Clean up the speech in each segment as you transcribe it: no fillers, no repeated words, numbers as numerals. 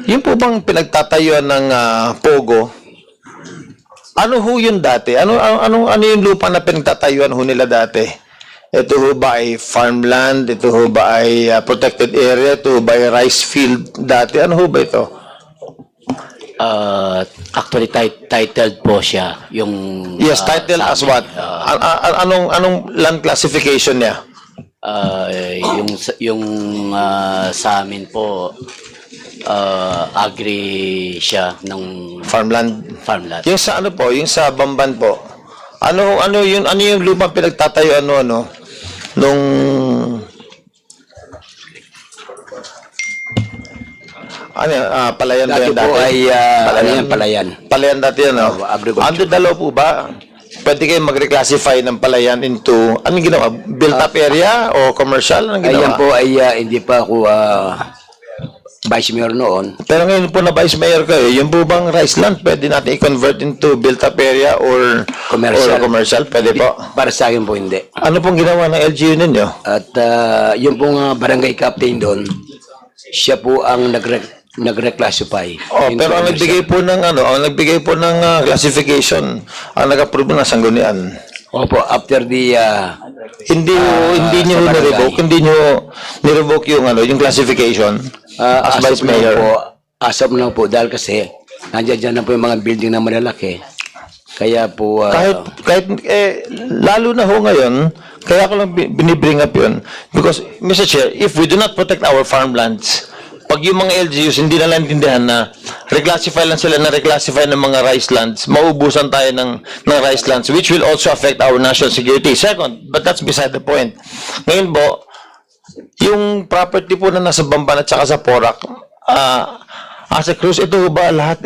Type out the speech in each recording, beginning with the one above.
Yung po bang pinagtatayuan ng Pogo, ano ho yun dati? Ano yung lupa na pinagtatayuan ho nila dati? Ito ho ba ay farmland? Ito ho ba ay protected area? Ito ho ba ay rice field dati? Ano ho ba ito? Actually, titled po siya. Yung, Yes, title as what? Anong land classification niya? yung sa amin po, agri siya ng Farmland? farmland. Yung sa ano po, yung sa Bamban po, ano yung lupang pinagtatayuan nung palayan ba Dati yan po dati? ay palayan. Palayan dati yan, no? Agriculture. Under the law po ba, pwede kayo mag-reclassify ng palayan into, anong ginawa? Built-up area o commercial? Anong ginawa? Ayan po ay hindi pa ako vice mayor noon. Pero ngayon po na vice mayor kayo, yung po bang rice land, pwede natin i-convert into built-up area or Commercial. or commercial? Pwede po. Para sa akin po hindi. Ano pong ginawa ng LGU ninyo? At yung pong barangay captain doon, siya po ang nagre-classify. Oh, Into pero ang commercial. nagbigay po ng classification, ang nag-approve ng sanggunian. Opo, after the Hindi niyo sa barangay. ni-revoke yung classification as vice mayor. As of now po, dahil kasi nandiyan na po yung mga building na malalaki. Kaya po kahit lalo na ho ngayon, kaya ko lang binibring up yun because Mr. Chair, if we do not protect our farmlands, pag yung mga LGUs hindi na lang intindihan na reclassify lang sila na reclassify ng mga rice lands, maubusan tayo ng rice lands which will also affect our national security. Second, but that's beside the point. Ngayon po, yung property po na nasa Bamban at saka sa Porac, as a Cruz, ito ba lahat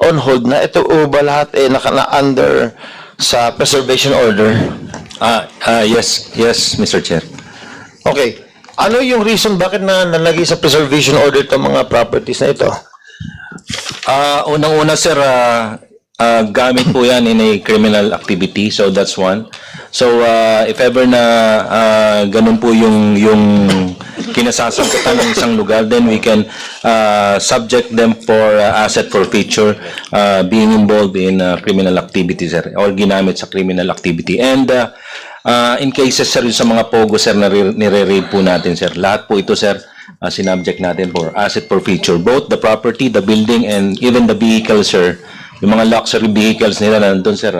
on hold na? Ito ba lahat under sa preservation order? Yes, Mr. Chair. Okay. Ano yung reason bakit nalagay sa preservation order itong mga properties na ito? Unang-una, sir, gamit po yan in a criminal activity, so that's one. So, if ever na ganun po yung kinasasangkutan ng isang lugar, then we can subject them for asset forfeiture being involved in criminal activity, sir, or ginamit sa criminal activity. And in cases, sir, sa mga pogo, sir, na nire-raid po natin, sir, lahat po ito, sir, sinubject natin for asset forfeiture. Both the property, the building, and even the vehicle, sir. Yung mga luxury vehicles nila nandun, sir.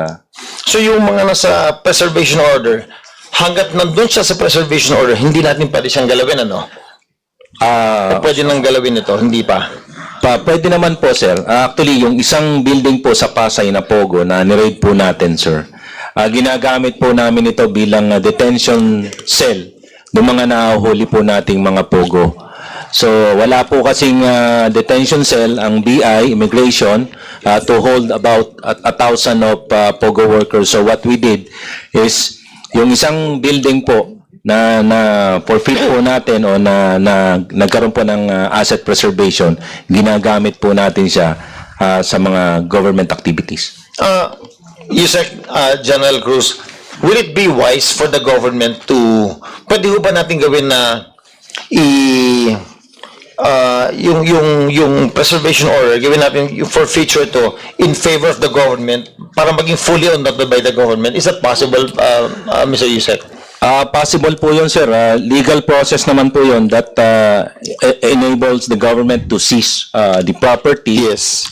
So yung mga nasa preservation order, hanggat nandun siya sa preservation order, hindi natin pwede siyang galawin, ano? Pwede nang galawin ito, hindi pa. Pwede naman po, sir. Actually, yung isang building po sa Pasay na pogo na niraid po natin, sir, ginagamit po namin ito bilang detention cell ng mga nahuhuli po nating mga pogo. So, wala po kasing detention cell ang BI, immigration, to hold about 1,000 of pogo workers. So, what we did is, yung isang building po na forfeit po natin o na nagkaroon po ng asset preservation, ginagamit po natin siya sa mga government activities. Yusek, General Cruz, will it be wise for the government to, pwede ho ba natin gawin na yung preservation order, gawin natin yung forfeiture to in favor of the government para maging fully adopted by the government? Is that possible, Mr. Yusek? Possible po yun, sir. Legal process naman po yun that enables the government to seize the property. Yes.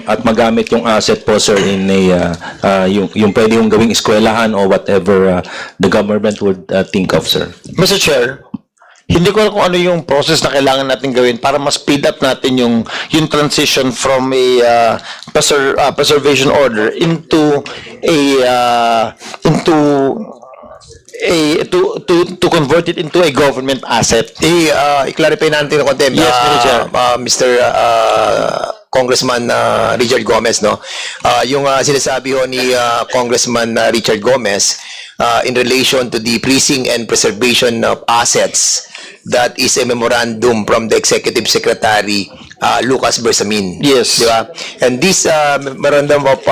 At magamit yung asset po, sir, in a, yung pwede yung gawing eskwelahan or whatever the government would think of, sir. Mr. Chair, hindi ko alam kung ano yung process na kailangan natin gawin para mas speed up natin yung transition from a preservation order into to convert it into a government asset. I-clarify natin ng konti. Yes, Mr. Mr. Congressman Richard Gomez, no? Yung sinasabi ho ni Congressman Richard Gomez in relation to the freezing and preservation of assets, that is a memorandum from the Executive Secretary Lucas Bersamin. Yes. Di ba? And this memorandum of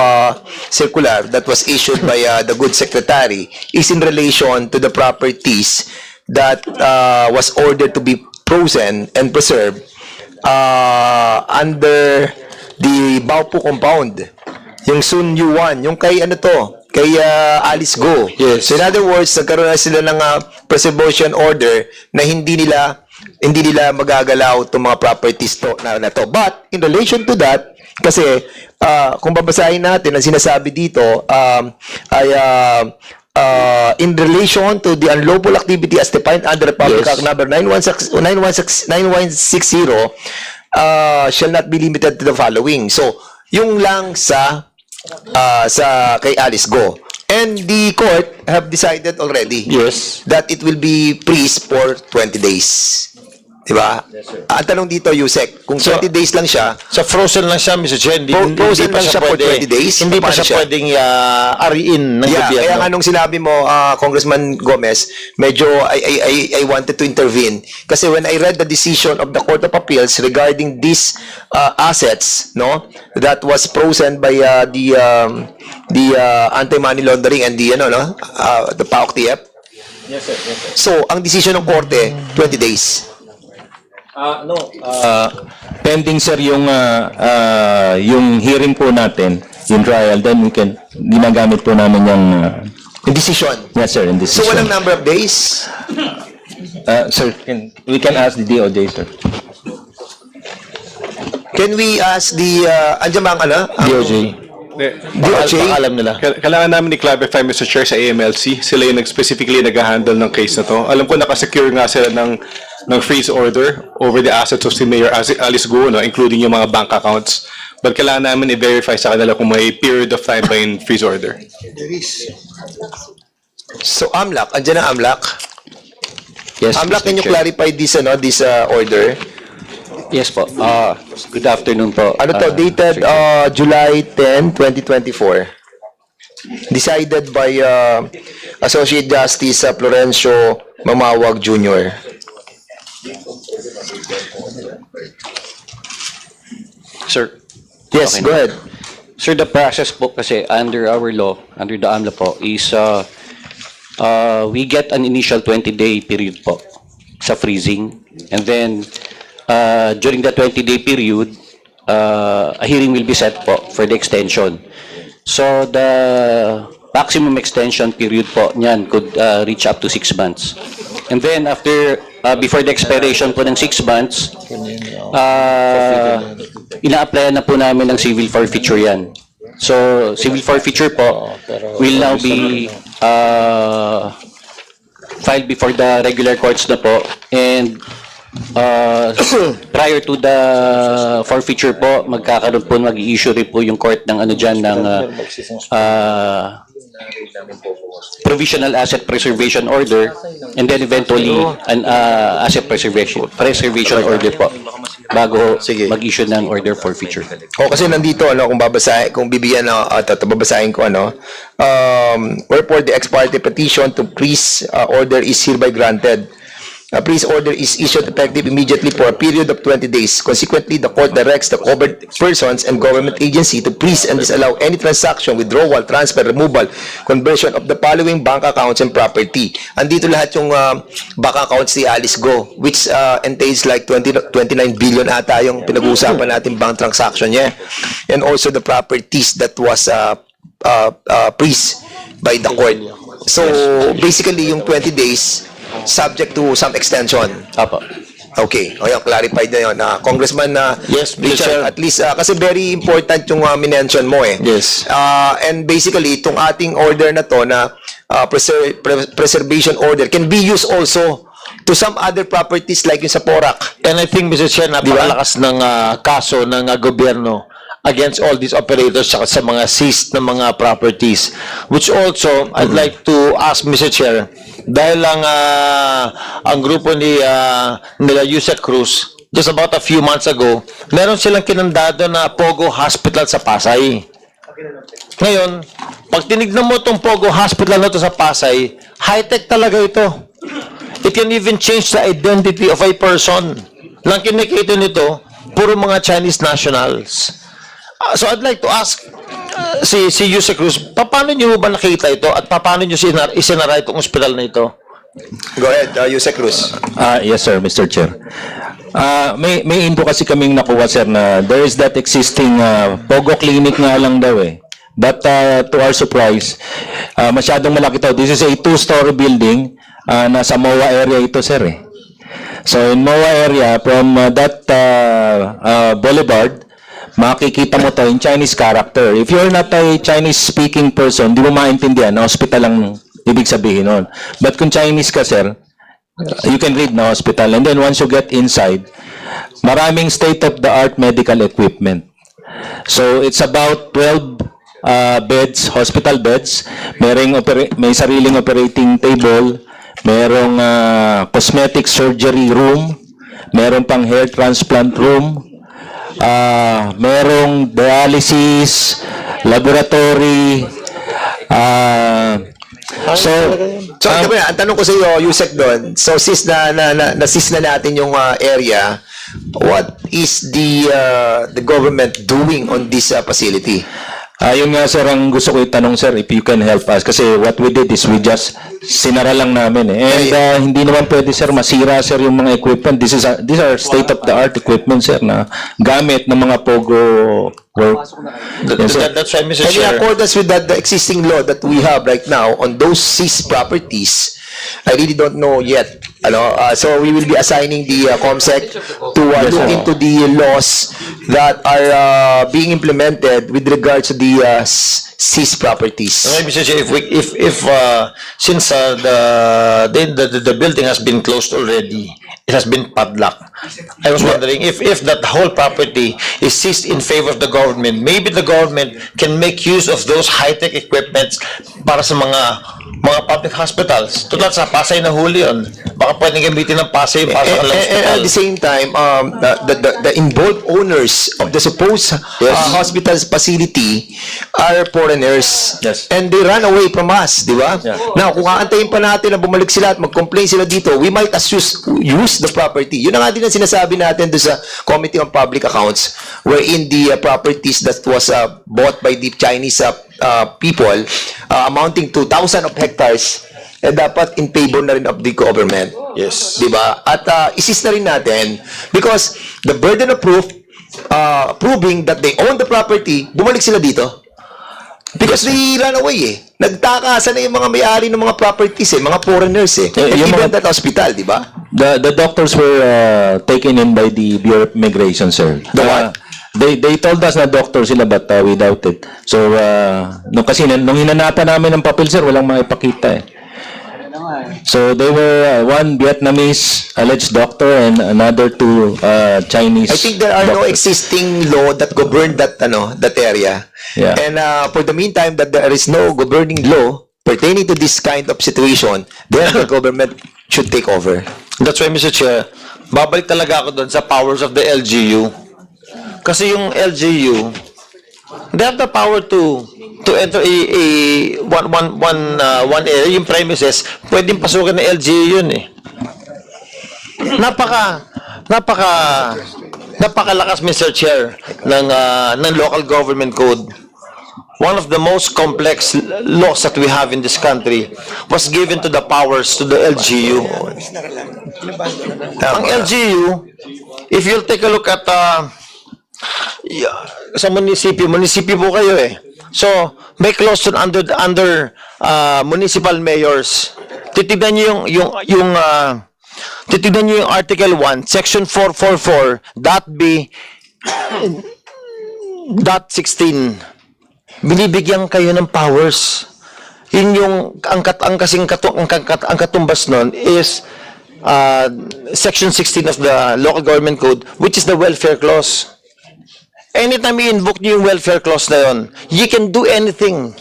circular that was issued by the good secretary is in relation to the properties that was ordered to be frozen and preserved under the Baupu compound. Yung Sun Yuan, yung kay ano to, kay Alice Go. Yes. So in other words, nagkaroon na sila ng preservation order na hindi nila magagalaw itong mga properties na to. But in relation to that, kasi kung babasahin natin, ang sinasabi dito ay in relation to the unlawful activity as defined under Republic Act number 9160 shall not be limited to the following. So, yung lang sa kay Alice Go. And the court have decided already Yes. that it will be freeze for 20 days. Diba? Ang tanong dito, Yusek, kung 20 days lang siya, So frozen lang siya, Mr. Chair. Frozen lang siya for 20 days? Hindi pa Paano siya siya? pwedeng ariin ng yeah, gobyerno. kaya nga nung sinabi mo, Congressman Gomez, medyo I wanted to intervene. Kasi when I read the decision of the Court of Appeals regarding these assets, no, that was frozen by the anti-money laundering and the PAOK-TF. Yes, sir. Yes, sir. So, ang decision ng Korte, 20 days. Pending, sir, yung hearing po natin, yung trial, then ginagamit po namin yung, Yung decision. yes, sir, in this So, walang number of days? sir, we can ask the DOJ, sir. Can we ask the, andyan ba ang DOJ. DOJ? Baka alam nila. Kailangan namin i-clarify, Mr. Chair, sa AMLC. Sila yung specifically nag-handle ng case na to. Alam ko nakasecure nga sila ng freeze order over the assets of si Mayor Alice Go, no, including yung mga bank accounts. But kailangan namin i-verify sa kanila kung may period of time ba yung freeze order. So, AMLAC, andyan ang AMLAC. Yes, AMLAC, Mr. can you Chair. clarify this order? Yes po. Good afternoon po. Ano to, dated July 10, 2024. Decided by Associate Justice Florencio Mamawag Jr. Sir. Yes, Okay go na. ahead. Sir, the process po kasi under our law, under the AMLA po, is we get an initial 20-day period po sa freezing. And then, during the 20-day period, a hearing will be set po for the extension. So, the maximum extension period po niyan could reach up to 6 months. And then, after, before the expiration po ng 6 months, ina-applyan na po namin ng civil forfeiture yan. So, civil forfeiture po will now be filed before the regular courts na po. And prior to the forfeiture po, magkakaroon po, mag-i-issue rin po yung court ng ano dyan, ng provisional asset preservation order, and then eventually an asset preservation order po bago mag-issue ng order forfeiture. O kasi nandito kung babasahin, kung bibigyan babasahin ko wherefore the ex parte petition to freeze order is hereby granted. A freeze order is issued effective immediately for a period of 20 days. Consequently, the court directs the covered persons and government agency to freeze and disallow any transaction, withdrawal, transfer, removal, conversion of the following bank accounts and property. Andito lahat yung bank accounts ni Alice Go, which entails like 29 billion ata yung pinag-uusapan natin bank transaction niya. And also the properties that was freezed by the court. So, basically, yung 20 days, subject to some extension. Apo. Okay. O yan, clarified na yun. Congressman Yes, Mr. Richard, Chair. at least, kasi very important yung minention mo eh. Yes. And basically, itong ating order na to na preservation order can be used also to some other properties like yung sa Porac. And I think, Mr. Chair, napakalakas ng kaso ng gobyerno against all these operators saka sa mga seized na mga properties. Which also, I'd like to ask, Mr. Chair, dahil ang grupo nila Yusek Cruz, just about a few months ago, meron silang kinandado na Pogo Hospital sa Pasay. Ngayon, pag tinignan mo itong Pogo Hospital na ito sa Pasay, high-tech talaga ito. It can even change the identity of a person. Lang kinikita nito, puro mga Chinese nationals. So I'd like to ask si Yusek Cruz, paano niyo ba nakita ito at paano niyo isinara itong ospital na ito? Go ahead, Yusek Cruz. Yes, sir, Mr. Chair. May info kasi kaming nakuha, sir, na there is that existing Pogo Clinic nga lang daw eh. But to our surprise, masyadong malaki to. This is a 2-story building. Nasa MOA area ito, sir eh. So in MOA area, from that boulevard, makikita mo to in Chinese character. If you're not a Chinese-speaking person, di mo maintindihan na hospital ang ibig sabihin nun. But kung Chinese ka, sir, you can read na hospital. And then once you get inside, maraming state-of-the-art medical equipment. So it's about 12 beds, hospital beds. May sariling operating table. Merong cosmetic surgery room. Meron pang hair transplant room. Merong dialysis, laboratory. So, ang tanong ko sa iyo, Yusek doon, so sis na-sis na natin yung area, what is the government doing on this facility? yun nga, sir, ang gusto ko itanong, sir, if you can help us. Kasi what we did is we just sinara lang namin eh. And hindi naman pwede, sir, masira, sir, yung mga equipment. These are state-of-the-art equipment, sir, na gamit ng mga Pogo work. Yes, sir. That's why, Mr. And in Chair. accordance with the existing law that we have right now on those seized properties, I really don't know yet. So we will be assigning the COMSEC to look into the laws that are being implemented with regards to the seized properties. Okay, Mr. Chair, since the building has been closed already, it has been padlocked. I was wondering if that whole property is seized in favor of the government, maybe the government can make use of those high-tech equipments para sa mga public hospitals. Tulad sa Pasay na huli yun. Baka pwedeng gamitin ng Pasay para sa And hospital. at the same time, the involved owners of the supposed hospital's facility are foreigners. Yes. And they run away from us, di ba? Yeah. Now, kung aantayin pa natin na bumalik sila at mag-complain sila dito, we might as use the property. Yun na nga din ang sinasabi natin doon sa Committee on Public Accounts, wherein the properties that was bought by the Chinese people, amounting to thousands of hectares, dapat in favor na rin of the government. Yes. Diba? At isis na rin natin because the burden of proof, proving that they own the property, bumalik sila dito. Because they ran away eh. Nagtakasan na yung mga may-ari ng mga properties eh, mga foreigners eh. And yung even mga- that hospital, di ba? The doctors were taken in by the Bureau of Immigration, sir. The what? They told us na doctor sila but we doubted. So, kasi nung hinanapan namin ng papel, sir, walang maipakita eh. So, they were one Vietnamese alleged doctor and another two Chinese I think there are no doctors. existing law that govern that area. Yeah. And for the meantime that there is no governing law pertaining to this kind of situation, then the government should take over. That's why, Mr. Chair, babalik talaga ako doon sa powers of the LGU. Kasi yung LGU, they have the power to enter one area, yung premises, pwedeng pasukin ng LGU yun eh. Napakalakas, Mr. Chair, ng local government code. One of the most complex laws that we have in this country was given to the powers to the LGU. Ang LGU, if you'll take a look at sa munisipyo po kayo eh. So, may clause dun under municipal mayors. Titignan niyo titignan niyo yung Article 1, Section 444.b .16. Binibigyan kayo ng powers. Yun yung ang katumbas nun is Section 16 of the Local Government Code, which is the welfare clause. Anytime i-invoke niyo yung welfare clause na yun, you can do anything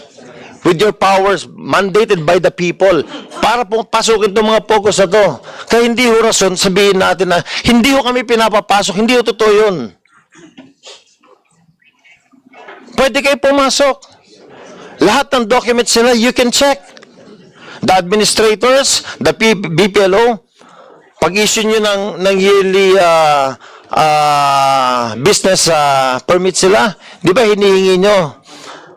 with your powers mandated by the people para pong pasukin itong mga pogos na to. Kaya hindi ho rason sabihin natin na hindi ho kami pinapapasok, hindi ho totoo yun. Pwede kayo pumasok. Lahat ng documents nila, you can check. The administrators, the BPLO, pag-issue nyo ng yearly business permit sila, di ba hinihingi nyo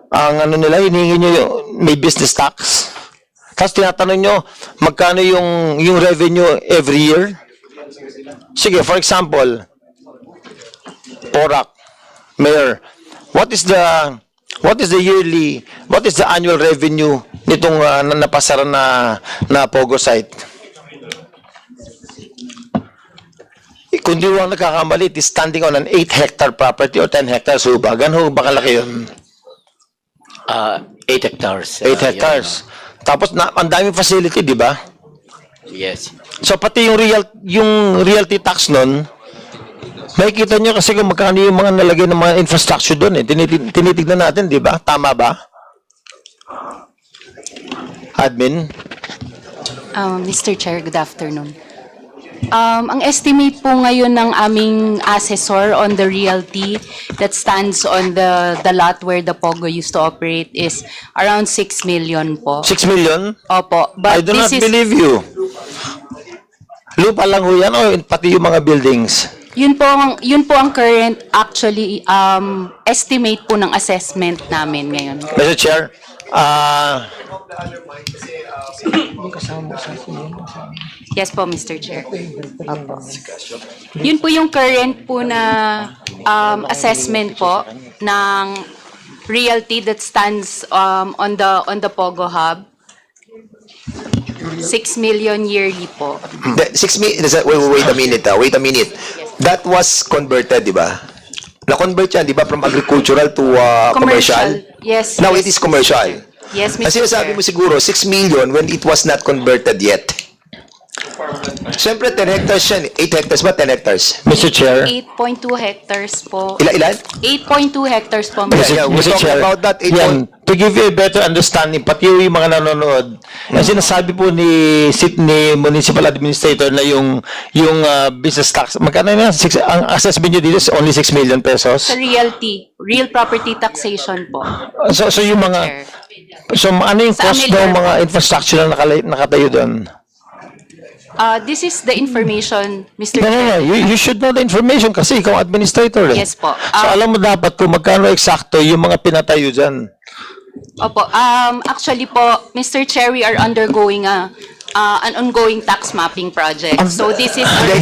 hinihingi nyo may business tax. Tapos tinatanong nyo magkano yung revenue every year. Sige, for example, Porac, Mayor, what is the annual revenue nitong napasara na Pogo site? Kung di mo nagkakamali, it is standing on an 8-hectare property or 10 hectares ho ba? Ganun ho ba kalaki yun? 8 hectares. 8 hectares. Tapos ang daming facility, di ba? Yes. So pati yung realty tax nun, makikita nyo kasi kung magkano yung mga nalagay ng mga infrastructure doon eh. Tinitignan natin, di ba? Tama ba? Admin? Mr. Chair, good afternoon. Ang estimate po ngayon ng aming assessor on the realty that stands on the lot where the Pogo used to operate is around 6 million po. 6 million? Opo. I But do not this is, believe you. Lupa lang ho yan o pati yung mga buildings? yun po ang current actually estimate po ng assessment namin ngayon. Mr. Chair, Yes po, Mr. Chair. Opo. Yun po yung current po na assessment po ng realty that stands on the Pogo Hub. 6 million yearly po. 6 million, wait a minute. That was converted, di ba? Na-convert yan, di ba, from agricultural to commercial? Yes. Now yes, it is commercial. Yes, Mr. Kasi sinasabi Chair. mo siguro, 6 million when it was not converted yet. Siyempre, 10 hectares yan. 8 hectares ba? 10 hectares? Mr. Chair, 8.2 hectares po. Ilan? 8.2 hectares po. Yeah, we're talking about that, yan, to give you a better understanding, pati yung mga nanonood, ang sinasabi po ni Municipal Administrator na yung business tax, magkano na? Ang assessment nyo dito is only 6 million pesos? Sa realty, real property taxation po. So yung mga, so ano yung Sa cost Amelia ng mga infrastructure na nakatayo doon? This is the information, Mr. No, Chair. you should know the information kasi ikaw ang administrator eh. Yes po. So alam mo dapat kung magkano eksakto yung mga pinatayo dyan. Opo. Actually po, Mr. Chair, we are undergoing an ongoing tax mapping project. So this is No.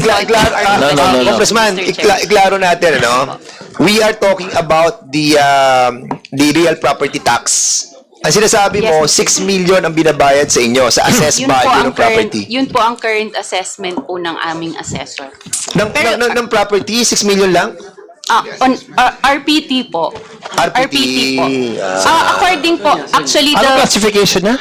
Congressman, Mr. Chair. iklaro natin, ano? We are talking about the real property tax. Ang sinasabi mo, Yes, 6 million ang binabayad sa inyo sa assessed Yun po value ang ng property. yun po ang current assessment po ng aming assessor. Ng property, 6 million lang? On RPT po. RPT, po. According po, actually Ano the classification niya?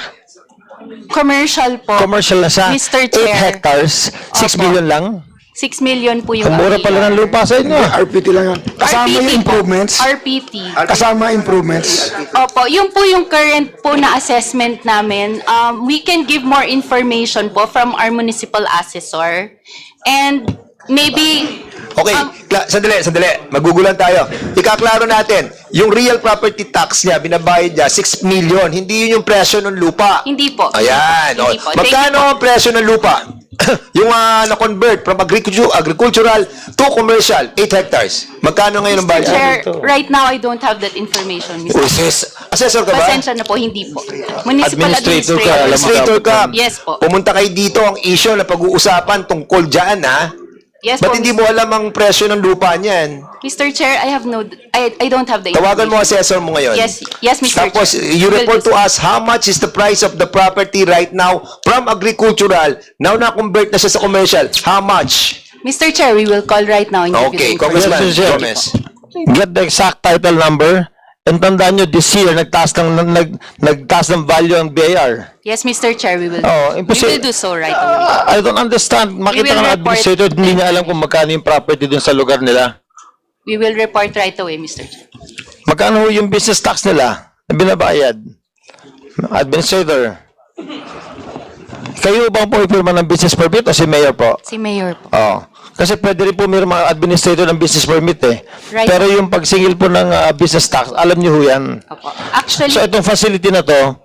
commercial po. Commercial na siya. Mr. 8 Chair. hectares, 6 Opo. million lang. 6 million po yung Ang mura pala ng lupa sa inyo. RPT lang yan. Kasama RPT yung po. improvements. RPT. Kasama improvements. Opo, yun po yung current po na assessment namin. We can give more information po from our municipal assessor. And maybe... Okay, sandali. Magugulan tayo. Ikaklaro natin, yung real property tax niya, binabayad niya, 6 million. Hindi yun yung presyo ng lupa. Hindi po. Ayan. Hindi po. Thank Magkano you ang presyo ng lupa? Yung na-convert from agricultural to commercial, 8 hectares. Magkano ngayon ang Mr. budget? Chair, right now I don't have that information, Mr. Assessor ka ba? Pasensya na po, hindi po. Municipal Administrator ka, administrator. alam mo. Administrator ka. Yes po. Pumunta kayo dito ang issue na pag-uusapan tungkol dyan, ha? Yes Ba't po. hindi mo alam ang presyo ng lupa niyan? Mr. Chair, I don't have the Tawagan mo ang information. assessor mo ngayon. Yes, Mr. Tapos, Chair. you Will report do to so. us how much is the price of the property right now from agricultural, now na-convert na siya sa commercial. How much? Mr. Chair, we will call right now and give you Okay, the Congressman Yes, yes, yes. Gomez. Get the exact title number. And tandaan nyo, this year, nagtaas ng value ang BIR. Yes, Mr. Chair, we will Oh, we will do so right away. I don't understand. Makita will ng report. administrator, hindi niya alam kung magkano yung property dun sa lugar nila. We will report right away, Mr. Chair. Magkano yung business tax nila na binabayad? Administrator. Kayo bang pumipirma ng business permit o si Mayor po? Si Mayor po. Oo. Kasi pwede rin pumirma administrator ng business permit eh. Right. Pero yung pagsingil po ng business tax, alam niyo ho yan. Opo. Actually, So itong facility na to,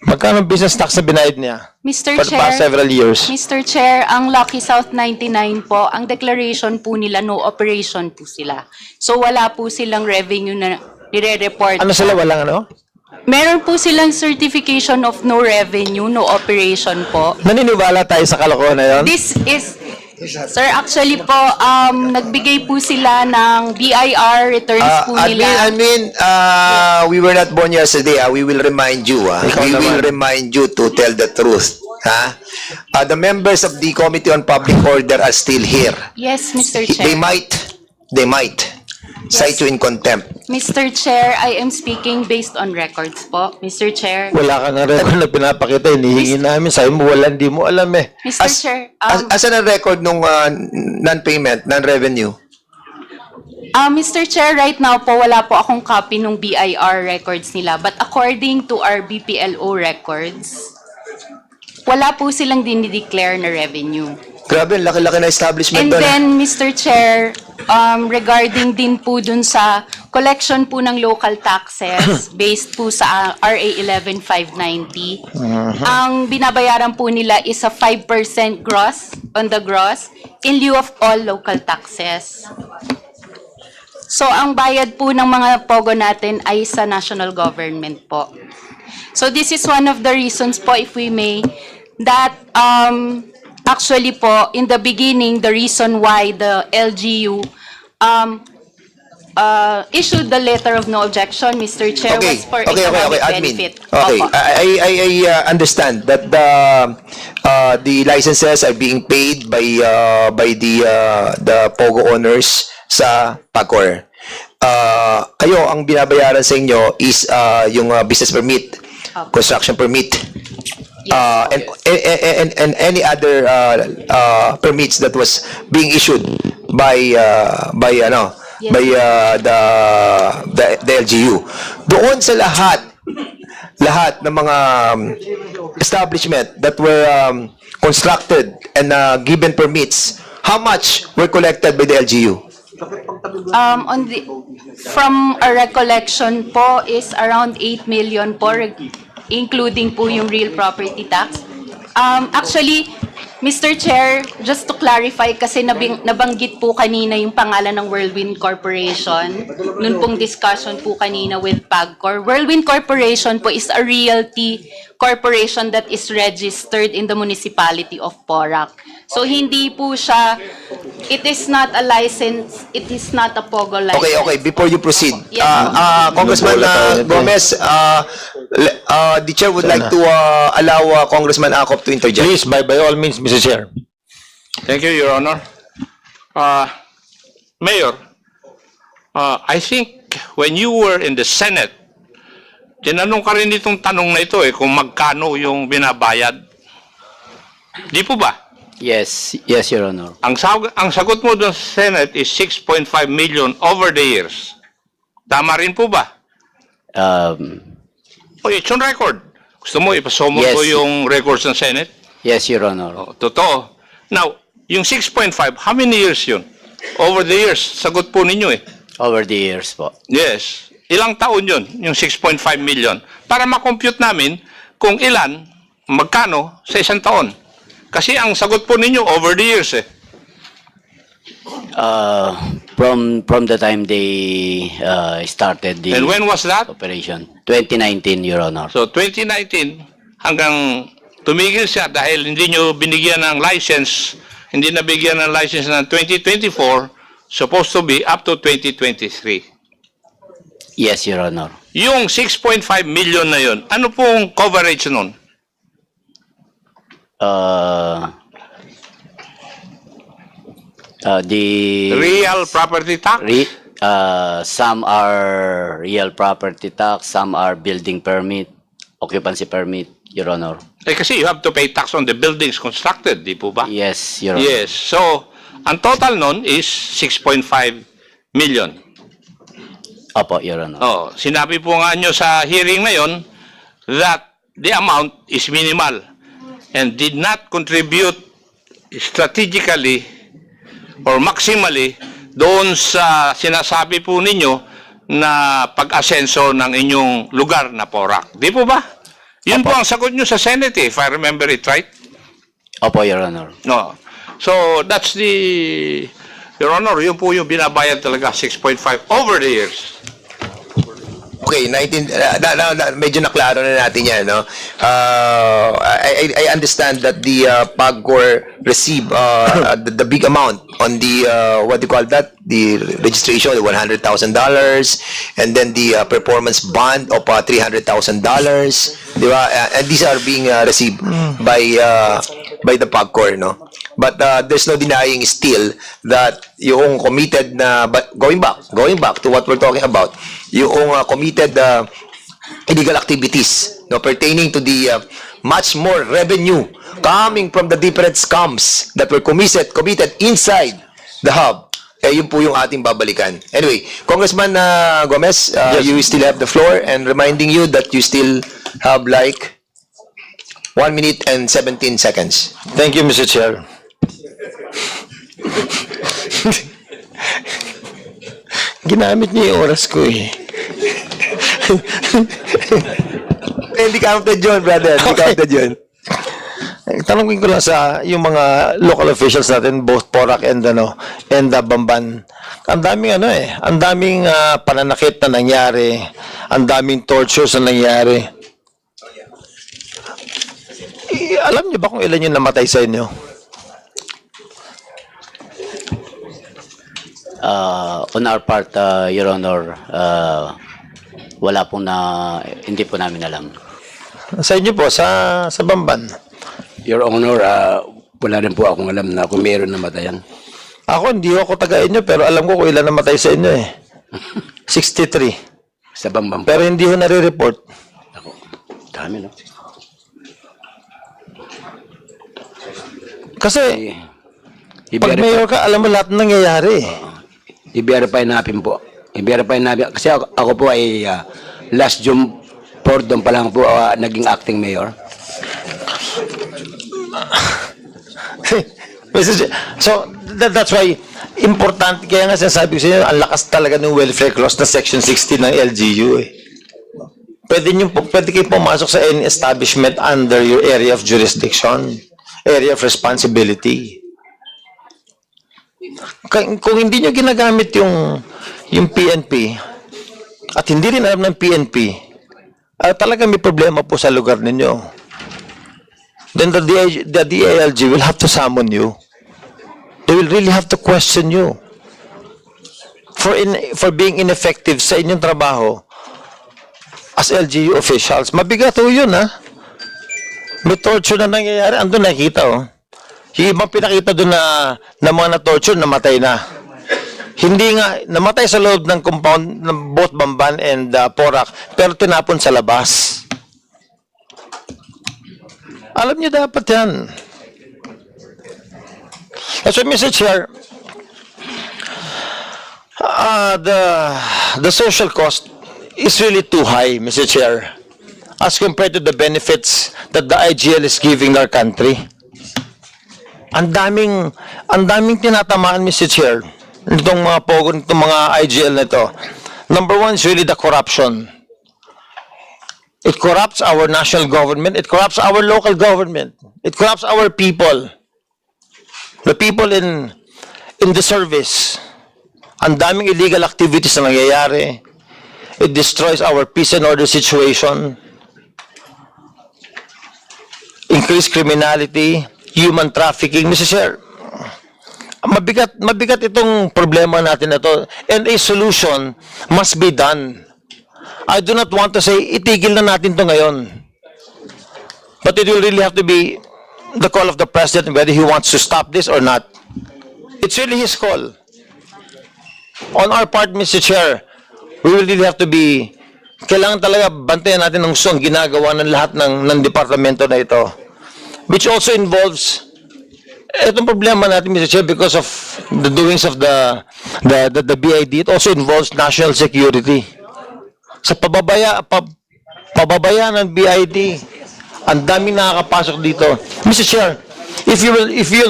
magkano business tax na binayad niya? Mr. For the past Chair, several years. Mr. Chair, ang Lucky South 99 po, ang declaration po nila, no operation po sila. So wala po silang revenue na nire-report. Ano sila, walang ano? Meron po silang certification of no revenue, no operation po. Naniniwala tayo sa kalokohan na yun? This is, sir, actually po, nagbigay po sila ng BIR returns po nila. We were not born yesterday. We will remind you. We will remind you to tell the truth. The members of the Committee on Public Order are still here. Yes, Mr. They Chair. might cite you in contempt. Mr. Chair, I am speaking based on records po. Mr. Chair. Wala ka na record na pinapakita. Hinihingi namin. Sabi mo, wala, hindi mo alam eh. Mr. Chair, Asan ang record nung non-payment, non-revenue? Mr. Chair, right now po, wala po akong copy ng BIR records nila. But according to our BPLO records, wala po silang dinideclare na revenue. Grabe, ang laki-laki na establishment And doon. then, Mr. Chair, regarding din po dun sa collection po ng local taxes based po sa RA 11590, ang binabayaran po nila is a 5% gross on the gross in lieu of all local taxes. So, ang bayad po ng mga pogo natin ay sa national government po. So, this is one of the reasons po, if we may, that actually po, in the beginning, the reason why the LGU issued the letter of no objection, Mr. Chair, was for economic admin. benefit. Okay, Opo. I understand that the licenses are being paid by the POGO owners sa PAGCOR. Kayo, ang binabayaran sa inyo is yung business permit, construction permit, and any other permits that was being issued by the LGU. Doon sa lahat ng mga establishment that were constructed and given permits, how much were collected by the LGU? From a recollection po is around 8 million po, including po yung real property tax. Actually, Mr. Chair, just to clarify, kasi nabanggit po kanina yung pangalan ng Whirlwind Corporation, nun pong discussion po kanina with PAGCOR. Whirlwind Corporation po is a realty corporation that is registered in the municipality of Porac. So, hindi po siya, it is not a license, it is not a POGO license. Okay, before you proceed, Yes. Congressman Gomez, the chair would like to allow Congressman Acop to interject. Please, by all means, Mr. Chair. Thank you, Your Honor. Mayor, I think when you were in the Senate, tinanong ka rin itong tanong na ito kung magkano yung binabayad. Di po ba? Yes, Your Honor. Ang sagot mo doon sa Senate is 6.5 million over the years. Tama rin po ba? It's on record. Gusto mo, ipasomon Yes. ko yung records ng Senate? Yes, Your Honor. Totoo. Now, yung 6.5, how many years yun? Over the years, sagot po ninyo Over the years po. Yes. Ilang taon yun, yung 6.5 million? Para makompute namin kung ilan, magkano sa isang taon. Kasi ang sagot po ninyo, over the years From the time they started the And when was that? operation. 2019, Your Honor. So, 2019, hanggang tumigil siya dahil hindi nyo binigyan ng license, hindi nabigyan ng license ng 2024, supposed to be up to 2023. Yes, Your Honor. Yung 6.5 million na yun, ano pong coverage nun? The Real property tax? some are real property tax, some are building permit, occupancy permit, Your Honor. Kasi you have to pay tax on the buildings constructed, di po ba? Yes, Your Honor. Yes. So, ang total nun is 6.5 million. Opo, Your Honor. Oh, sinabi po nga nyo sa hearing na yon that the amount is minimal and did not contribute strategically or maximally doon sa sinasabi po ninyo na pag-asenso ng inyong lugar na Porac. Di po ba? Yun po ang sagot nyo sa Senate, if I remember it right. Opo, Your Honor. No. So, that's the... Your Honor, yun po yung binabayad talaga, 6.5 over the years. Okay, medyo naklaro na natin yan, no? I understand that the PAGCOR received the big amount on the, what do you call that? The registration, the $100,000, and then the performance bond of $300,000, di ba? And these are being received by the PAGCOR, no? But there's no denying still that yung committed na, but going back to what we're talking about, yung committed illegal activities, no, pertaining to the much more revenue coming from the different scams that were committed inside the hub. Yun po yung ating babalikan. Anyway, Congressman Gomez, you still have the floor, and reminding you that you still have like 1 minute and 17 seconds. Thank you, Mr. Chair. Ginamit niyo yung oras ko eh. Hindi counted yun, brother. Hindi counted yun. Tanongin ko lang sa yung mga local officials natin, both Porac and Bamban. Ang daming ang daming pananakit na nangyari, ang daming tortures na nangyari. Alam niyo ba kung ilan yung namatay sa inyo? On our part, Your Honor, wala pong hindi po namin alam. Sa inyo po, sa Bamban. Your Honor, wala rin po akong alam na kung meron namatayan. Ako, hindi ako taga inyo, pero alam ko kung ilan namatay sa inyo eh. 63. Sa Bambam po. Pero hindi ko nare-report. Ako, dami, no? Kasi, pag mayor ka, alam mo lahat ng nangyayari. I-verify natin po. I-verify natin. Kasi ako po ay last June 4 doon pa lang po naging acting mayor. So, that's why, important, kaya nga sinasabi ko sa inyo, ang lakas talaga ng welfare clause na Section 60 ng LGU eh. Pwede kayo pumasok sa any establishment under your area of jurisdiction, area of responsibility. Kung hindi nyo ginagamit yung PNP, at hindi rin alam ng PNP, talaga may problema po sa lugar ninyo. Then the DILG will have to summon you. They will really have to question you for being ineffective sa inyong trabaho as LGU officials. Mabigat ho yun, ha? May torture na nangyayari. Andun nakikita, oh. Yung ibang pinakita doon na mga na-torture, namatay na. Hindi nga, namatay sa loob ng compound ng both Bamban and Porac, pero tinapon sa labas. Alam niyo dapat yan. So, Mr. Chair, the social cost is really too high, Mr. Chair, as compared to the benefits that the IGL is giving our country. Ang daming tinatamaan, Mr. Chair, nitong mga pogo, nitong mga IGL na ito. Number one is really the corruption. It corrupts our national government. It corrupts our local government. It corrupts our people. The people in the service. Ang daming illegal activities na nangyayari. It destroys our peace and order situation. Increased criminality, human trafficking. Mr. Chair, mabigat itong problema natin na to, and a solution must be done. I do not want to say, itigil na natin to ngayon. But it will really have to be the call of the President whether he wants to stop this or not. It's really his call. On our part, Mr. Chair, we will really have to be, kailangan talaga bantayan natin ng gusto ang ginagawa ng lahat ng departamento na ito. Which also involves, itong problema natin, Mr. Chair, because of the doings of the BID, it also involves national security. Sa pababaya ng BID, ang daming nakakapasok dito. Mr. Chair, if you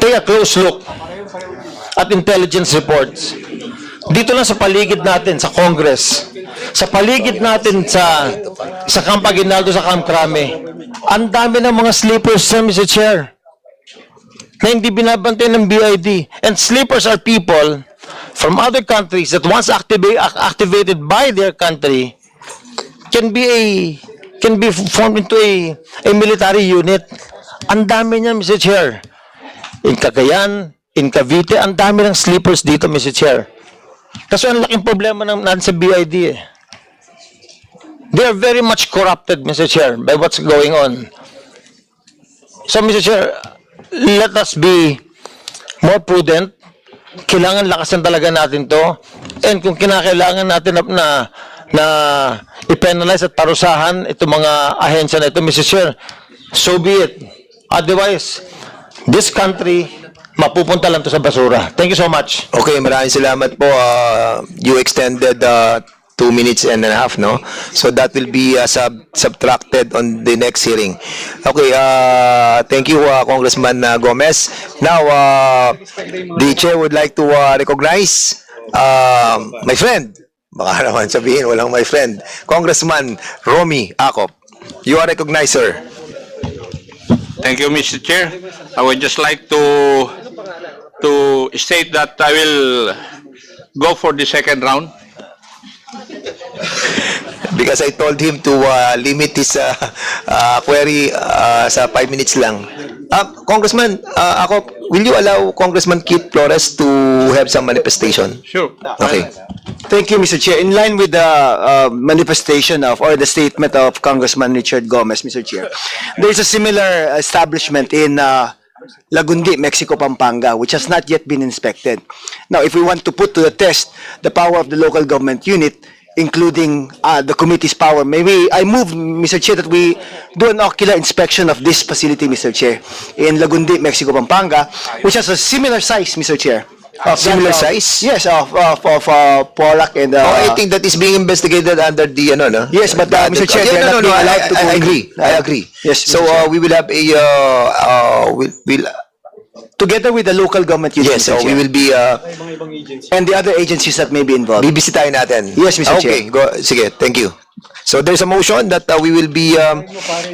take a close look at intelligence reports, dito lang sa paligid natin, sa Congress, sa paligid natin sa Camp Aguinaldo, sa Camp Crame, ang dami ng mga sleepers, Mr. Chair, na hindi binabantay ng BID. And sleepers are people from other countries that once activated by their country can be formed into a military unit. Ang dami niyan, Mr. Chair. In Cagayan, in Cavite, ang dami ng sleepers dito, Mr. Chair. Kasi ang laking problema natin sa BID eh. They are very much corrupted, Mr. Chair, by what's going on. So, Mr. Chair, let us be more prudent. Kailangan lakasan talaga natin to. And kung kinakailangan natin na i-penalize at parusahan itong mga ahensya na ito, Mr. Chair, so be it. Otherwise, this country, mapupunta lang to sa basura. Thank you so much. Okay, maraming salamat po. You extended 2 minutes and a half, no? So that will be subtracted on the next hearing. Okay, thank you, Congressman Gomez. Now, the chair would like to recognize my friend. Baka naman sabihin, walang my friend. Congressman Romy Acop. You are recognized, sir. Thank you, Mr. Chair. I would just like to state that I will go for the second round. Because I told him to limit his query sa 5 minutes lang. Congressman, will you allow Congressman Keith Flores to have some manifestation? Sure. Okay. Thank you, Mr. Chair. In line with the manifestation of, or the statement of Congressman Richard Gomez, Mr. Chair, there is a similar establishment in Lagundi, Mexico, Pampanga, which has not yet been inspected. Now, if we want to put to the test the power of the local government unit, including the committee's power, maybe I move, Mr. Chair, that we do an ocular inspection of this facility, Mr. Chair, in Lagundi, Mexico, Pampanga, which has a similar size, Mr. Chair. Similar size? Yes, of Porac and... I think that is being investigated under the, no? Yes, but Mr. Chair, they are not being allowed to go I in. agree. I agree. Yes, So Mr. Chair. we will have a, we'll Together with the local government units, yes, Mr. so we Chair. will be, And the other agencies that may be involved. bibisitahin natin. Yes, Mr. Okay, Chair. go, sige, thank you. So there's a motion that we will be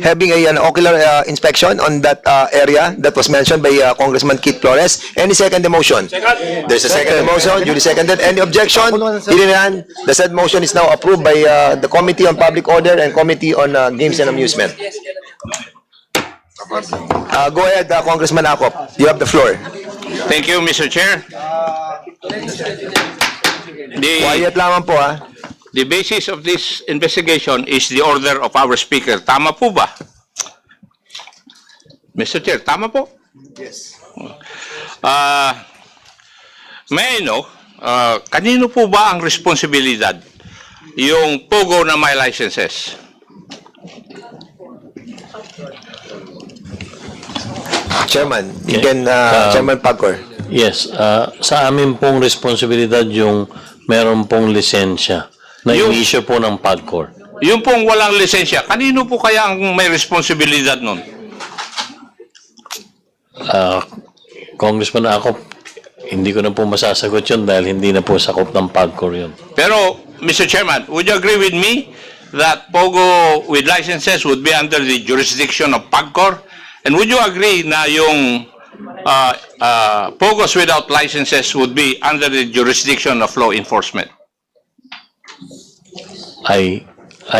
having an ocular inspection on that area that was mentioned by Congressman Keith Flores. Any second the motion? There's a second motion, duly seconded. Any objection? Hearing none, the said motion is now approved by the Committee on Public Order and Committee on Games and Amusement. Go ahead, Congressman Acop. You have the floor. Thank you, Mr. Chair. Quiet lamang po, ha? The basis of this investigation is the order of our speaker. Tama po ba? Mr. Chair, tama po? Yes. May I know, kanino po ba ang responsibilidad yung POGO na may licenses? Chairman, you can, Chairman Pagcor. Yes, sa amin pong responsibilidad yung meron pong lisensya na issue po ng PAGCOR. Yung pong walang lisensya, kanino po kaya ang may responsibilidad nun? Congressman ako, hindi ko na po masasagot yun dahil hindi na po sakop ng PAGCOR yun. Pero, Mr. Chairman, would you agree with me that POGO with licenses would be under the jurisdiction of PAGCOR? And would you agree na yung POGOs without licenses would be under the jurisdiction of law enforcement? I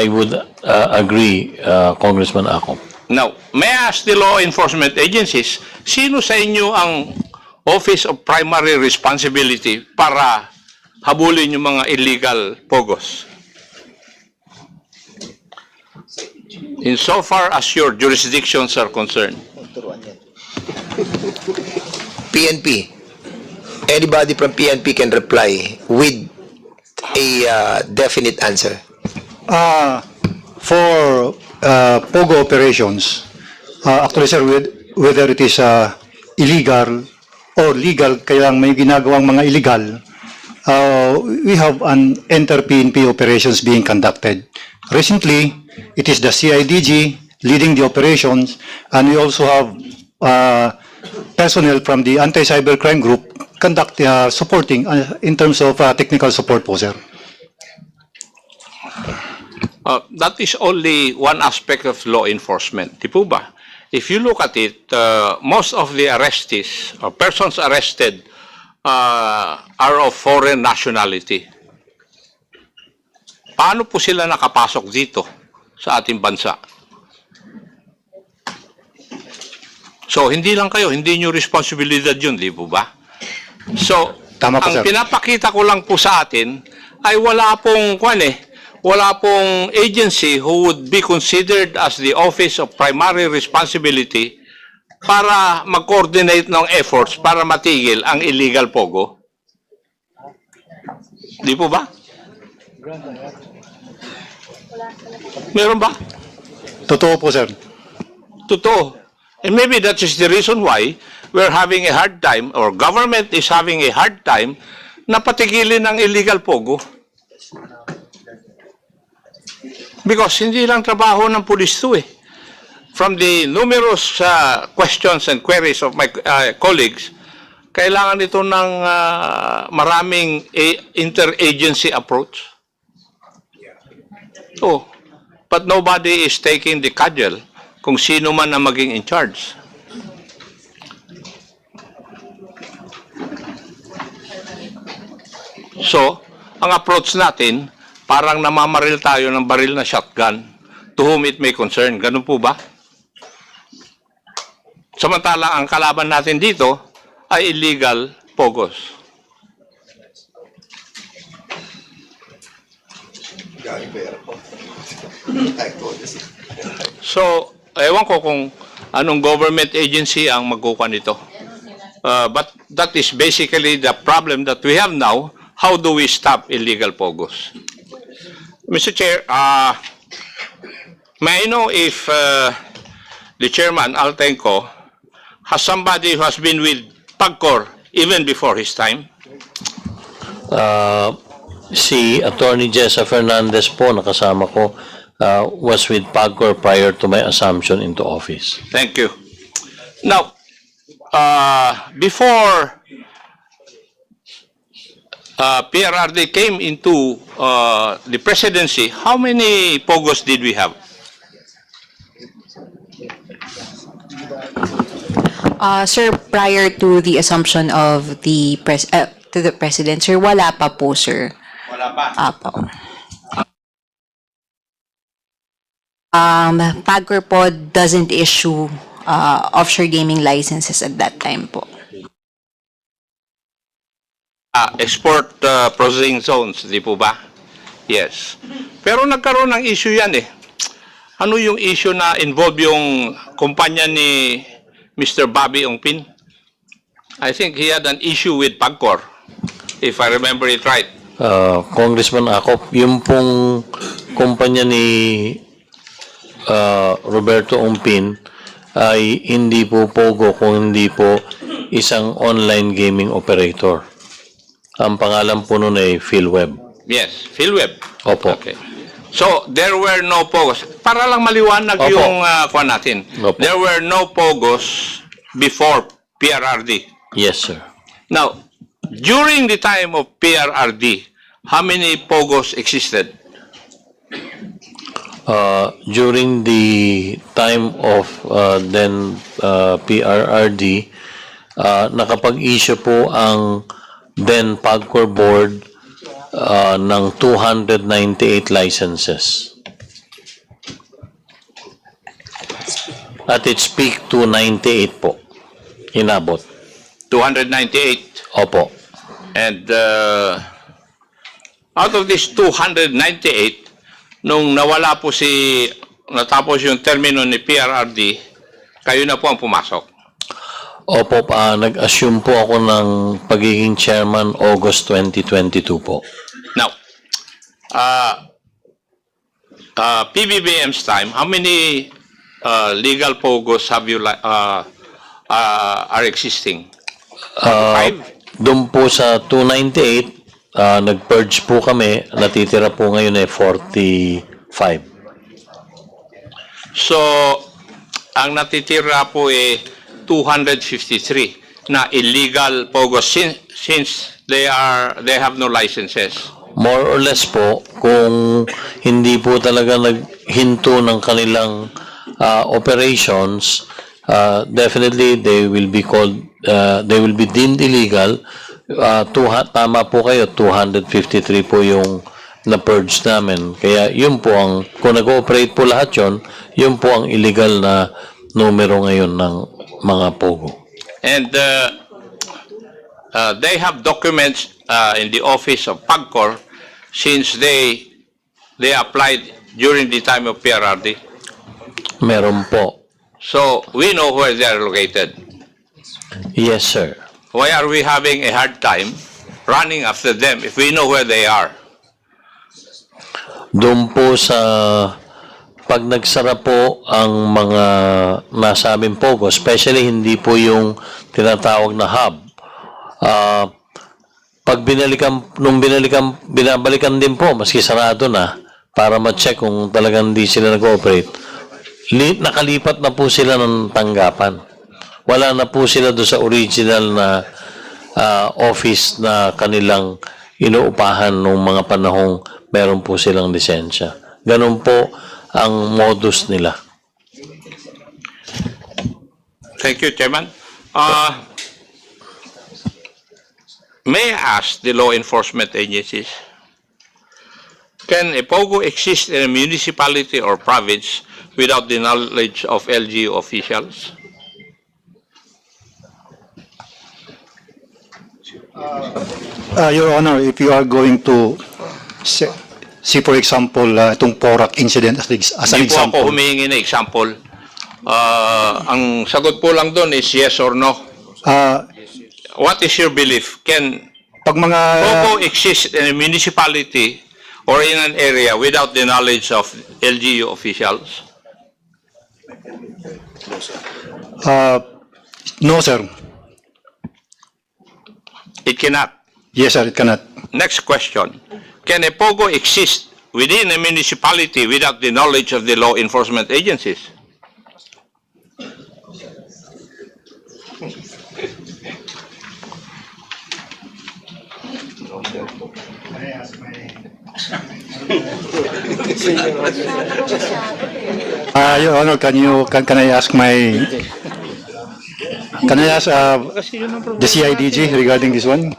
would agree, Congressman Ako. Now, may I ask the law enforcement agencies, sino sa inyo ang Office of Primary Responsibility para habulin yung mga illegal POGOs? Insofar as your jurisdictions are concerned. PNP. Anybody from PNP can reply with a definite answer. For POGO operations, actually sir, whether it is illegal or legal, kaya lang may ginagawang mga illegal, we have an inter-PNP operations being conducted. Recently, it is the CIDG leading the operations, and we also have personnel from the anti-cybercrime group supporting in terms of technical support po, sir. That is only one aspect of law enforcement. Di po ba? If you look at it, most of the arrestees or persons arrested are of foreign nationality. Paano po sila nakapasok dito sa ating bansa? So, hindi lang kayo, hindi nyo responsibilidad yun, di po ba? So, Tama po, ang sir. pinapakita ko lang po sa atin ay wala pong agency who would be considered as the Office of Primary Responsibility para mag-coordinate ng efforts para matigil ang illegal pogo. Di po ba? Meron ba? Totoo po, sir. Totoo. And maybe that is the reason why we're having a hard time, or government is having a hard time, na patigilin ang illegal pogo. Because hindi lang trabaho ng pulis to eh. From the numerous questions and queries of my colleagues, kailangan ito ng maraming interagency approach. Oh, but nobody is taking the cudgel kung sino man na maging in charge. So, ang approach natin, parang namamaril tayo ng baril na shotgun to whom it may concern. Ganun po ba? Samantalang ang kalaban natin dito ay illegal pogos. So, ewan ko kung anong government agency ang magkukuha nito. But that is basically the problem that we have now. How do we stop illegal pogos? Mr. Chair, may I know if the chairman, Altenco, has somebody who has been with PAGCOR even before his time? Si Attorney Jessa Fernandez po, nakasama ko, was with PAGCOR prior to my assumption into office. Thank you. Now, before PRRD came into the presidency, how many pogos did we have? Sir, prior to the assumption of the to the president, sir, wala pa po, sir. Wala pa. Apo. PAGCOR po doesn't issue offshore gaming licenses at that time po. Export processing zones, di po ba? Yes. Pero nagkaroon ng issue yan eh. Ano yung issue na involve yung kumpanya ni Mr. Bobby Ongpin? I think he had an issue with PAGCOR, if I remember it right. Congressman Acop, yung pong kumpanya ni Roberto Ongpin ay hindi po Pogo kung hindi po isang online gaming operator. Ang pangalan po nun ay PhilWeb. Yes, PhilWeb. Opo. Okay. So, there were no pogos. Para lang maliwanag Opo. yung kuha natin. Opo. There were no pogos before PRRD. Yes, sir. Now, during the time of PRRD, how many pogos existed? During the time of then PRRD, nakapag-issue po ang then PAGCOR board ng 298 licenses. At its peak, 298 po. Inabot. 298. Opo. And out of this 298, nung nawala po natapos yung termino ni PRRD, kayo na po ang pumasok. Opo, nag-assume po ako ng pagiging chairman August 2022 po. Now, PBBM's time, how many legal pogos have you are existing? Five? Doon po sa 298, nag-purge po kami, natitira po ngayon ay 45. So, ang natitira po ay 253 na illegal pogos since they have no licenses. More or less po, kung hindi po talaga naghinto ng kanilang operations, definitely they will be called, they will be deemed illegal tama po kayo, 253 po yung na-purge namin. Kaya yun po ang, kung nag-ooperate po lahat yun po ang illegal na numero ngayon ng mga POGO. And they have documents in the office of PAGCOR since they applied during the time of PRRD. Meron po. So we know where they are located. Yes, sir. Why are we having a hard time running after them if we know where they are? Doon po sa pag nagsara po ang mga nasabing POGO, especially hindi po yung tinatawag na hub, pag binabalikan din po, maski sarado na, para ma-check kung talagang hindi sila nag-ooperate, nakalipat na po sila ng tanggapan. Wala na po sila doon sa original na office na kanilang inuupahan nung mga panahong meron po silang lisensya. Ganun po ang modus nila. Thank you, Chairman. May I ask the law enforcement agencies, can a POGO exist in a municipality or province without the knowledge of LGU officials? Your Honor, if you are going to see for example, itong Porac incident as an Hindi po ako example. humihingi na example. Ang sagot po lang doon is yes or no. Ah, What is your belief? Can pag mga POGO exist in a municipality or in an area without the knowledge of LGU officials? no sir. It cannot. Yes sir, it cannot. Next question. Can a POGO exist within a municipality without the knowledge of the law enforcement agencies? Your Honor, can I ask the CIDG regarding this one?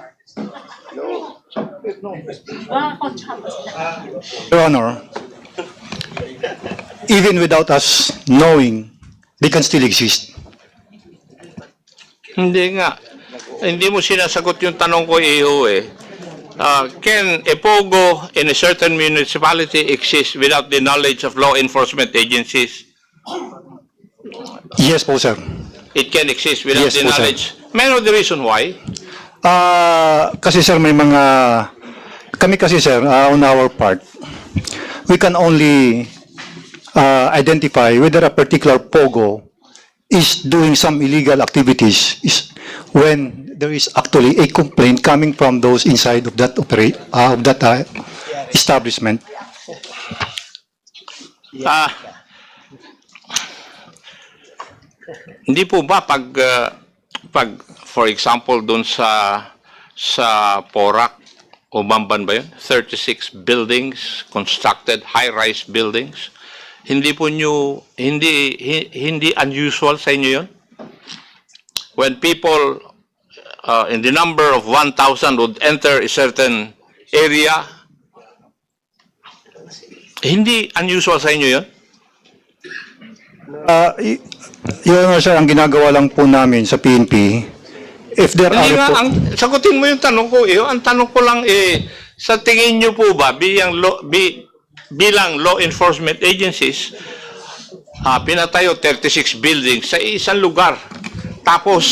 Your Honor, even without us knowing, they can still exist. Hindi nga. Hindi mo sinasagot yung tanong ko, Iho, eh. Can a POGO in a certain municipality exist without the knowledge of law enforcement agencies? Yes po, sir. It can exist without Yes the po, sir. knowledge. May know the reason why? Kasi sir, kami kasi sir, on our part, we can only identify whether a particular POGO is doing some illegal activities when there is actually a complaint coming from those inside of that establishment. Hindi po ba pag for example doon sa Porac o Bamban ba yun? 36 buildings constructed, high-rise buildings. Hindi po nyo, hindi unusual sa inyo yun? When people in the number of 1,000 would enter a certain area, hindi unusual sa inyo yun? Your Honor, sir, ang ginagawa lang po namin sa PNP, if there Hindi nga, are... sagutin mo yung tanong ko. Ang tanong ko lang, sa tingin nyo po ba, bilang law enforcement agencies, pinatayo 36 buildings sa isang lugar. Tapos,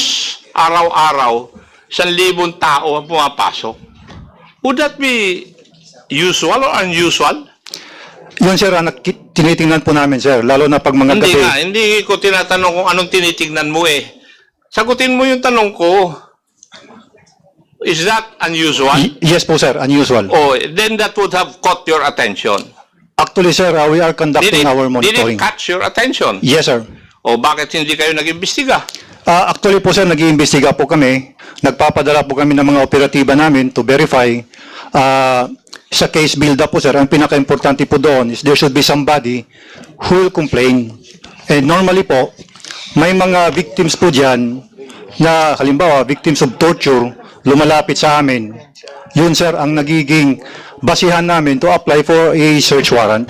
araw-araw, 1,000 tao ang pumapasok. Would that be usual or unusual? Yun, sir, tinitingnan po namin, sir, lalo na pag mga Hindi gabi. nga, hindi ko tinatanong kung anong tinitignan mo eh. Sagutin mo yung tanong ko. Is that unusual? Yes po, sir, unusual. Oh, then that would have caught your attention. Actually, sir, we are conducting our Did monitoring. it catch your attention? Yes, sir. O bakit hindi kayo nag-imbestiga? Actually po, sir, nag-iimbestiga po kami. Nagpapadala po kami ng mga operatiba namin to verify. Sa case build-up po, sir, ang pinaka-importante po doon is there should be somebody who will complain. And normally po, may mga victims po dyan na, halimbawa, victims of torture lumalapit sa amin, yun sir ang nagiging basihan namin to apply for a search warrant.